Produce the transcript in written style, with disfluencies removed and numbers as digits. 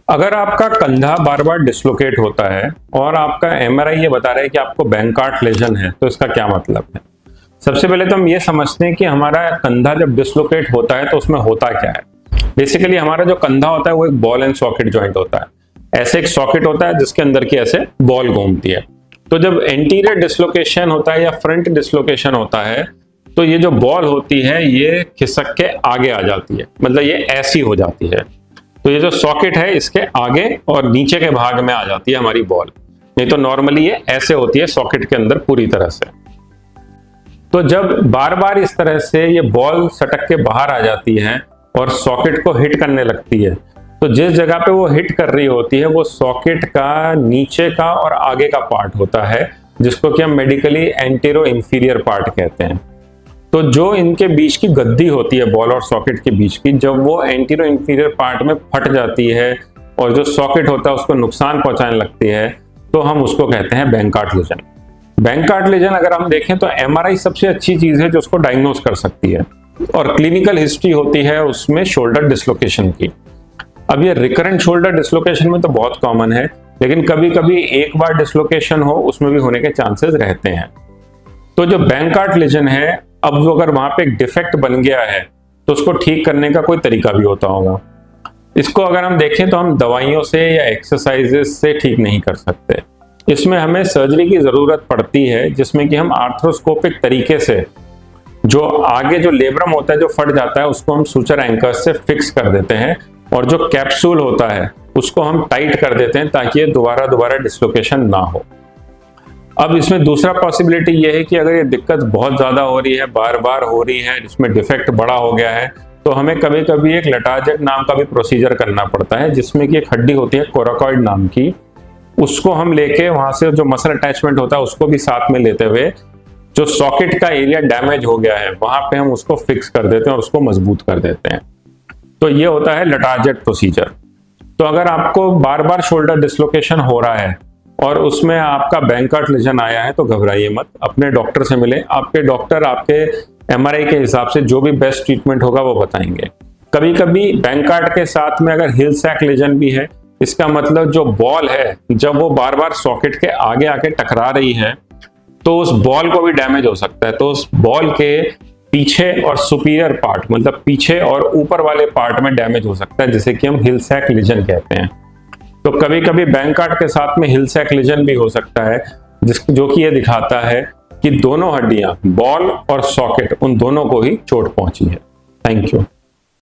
अगर आपका कंधा बार बार डिस्लोकेट होता है और आपका एमआरआई ये बता रहा है कि आपको बैंकार्ट लेजन है, तो इसका क्या मतलब है? सबसे पहले तो हम ये समझते हैं कि हमारा कंधा जब डिस्लोकेट होता है तो उसमें होता क्या है। बेसिकली हमारा जो कंधा होता है वो एक बॉल एंड सॉकेट जॉइंट होता है। ऐसे एक सॉकेट होता है जिसके अंदर की ऐसे बॉल घूमती है। तो जब एंटीरियर डिस्लोकेशन होता है या फ्रंट डिस्लोकेशन होता है तो ये जो बॉल होती है ये खिसक के आगे आ जाती है, मतलब ये ऐसी हो जाती है। तो ये जो सॉकेट है इसके आगे और नीचे के भाग में आ जाती है हमारी बॉल, नहीं तो नॉर्मली ये ऐसे होती है सॉकेट के अंदर पूरी तरह से। तो जब बार बार इस तरह से ये बॉल सटक के बाहर आ जाती है और सॉकेट को हिट करने लगती है, तो जिस जगह पे वो हिट कर रही होती है वो सॉकेट का नीचे का और आगे का पार्ट होता है, जिसको कि हम मेडिकली एंटेरो इंफीरियर पार्ट कहते हैं। तो जो इनके बीच की गद्दी होती है बॉल और सॉकेट के बीच की, जब वो एंटीरो इंफीरियर पार्ट में फट जाती है और जो सॉकेट होता है उसको नुकसान पहुंचाने लगती है, तो हम उसको कहते हैं बैंकार्ट लेजन। बैंकार्ट लेजन अगर हम देखें तो एमआरआई सबसे अच्छी चीज है जो उसको डायग्नोज कर सकती है, और क्लिनिकल हिस्ट्री होती है उसमें शोल्डर डिस्लोकेशन की। अब ये रिकरेंट शोल्डर डिस्लोकेशन में तो बहुत कॉमन है, लेकिन कभी कभी एक बार डिस्लोकेशन हो उसमें भी होने के चांसेस रहते हैं। तो जो बैंकार्ट लेजन है, अब जो अगर वहां पे एक डिफेक्ट बन गया है तो उसको ठीक करने का कोई तरीका भी होता होगा। इसको अगर हम देखें तो हम दवाइयों से या एक्सरसाइजेस से ठीक नहीं कर सकते। इसमें हमें सर्जरी की जरूरत पड़ती है, जिसमें कि हम आर्थ्रोस्कोपिक तरीके से जो आगे जो लेब्रम होता है जो फट जाता है उसको हम सूचर एंकर्स से फिक्स कर देते हैं, और जो कैप्सूल होता है उसको हम टाइट कर देते हैं ताकि ये दोबारा डिस्लोकेशन ना हो। अब इसमें दूसरा पॉसिबिलिटी ये है कि अगर ये दिक्कत बहुत ज्यादा हो रही है, बार बार हो रही है, जिसमें डिफेक्ट बड़ा हो गया है, तो हमें कभी कभी एक लटाजेट नाम का भी प्रोसीजर करना पड़ता है, जिसमें कि एक हड्डी होती है कोराकॉइड नाम की, उसको हम लेके वहां से जो मसल अटैचमेंट होता है उसको भी साथ में लेते हुए जो सॉकेट का एरिया डैमेज हो गया है वहां पे हम उसको फिक्स कर देते हैं और उसको मजबूत कर देते हैं। तो ये होता है लटाजेट प्रोसीजर। तो अगर आपको बार बार शोल्डर डिस्लोकेशन हो रहा है और उसमें आपका बैंकार्ट लेजन आया है तो घबराइए मत, अपने डॉक्टर से मिले। आपके डॉक्टर आपके एमआरआई के हिसाब से जो भी बेस्ट ट्रीटमेंट होगा वो बताएंगे। कभी कभी बैंकार्ट के साथ में अगर हिल सैक लेजन भी है, इसका मतलब जो बॉल है जब वो बार बार सॉकेट के आगे आके टकरा रही है तो उस बॉल को भी डैमेज हो सकता है। तो उस बॉल के पीछे और सुपीरियर पार्ट, मतलब पीछे और ऊपर वाले पार्ट में डैमेज हो सकता है, जिसे कि हम हिल सैक लेजन कहते हैं। तो कभी कभी बैंकार्ट के साथ में हिल सैक लेजन भी हो सकता है, जो कि ये दिखाता है कि दोनों हड्डियां, बॉल और सॉकेट, उन दोनों को ही चोट पहुंची है। Thank you.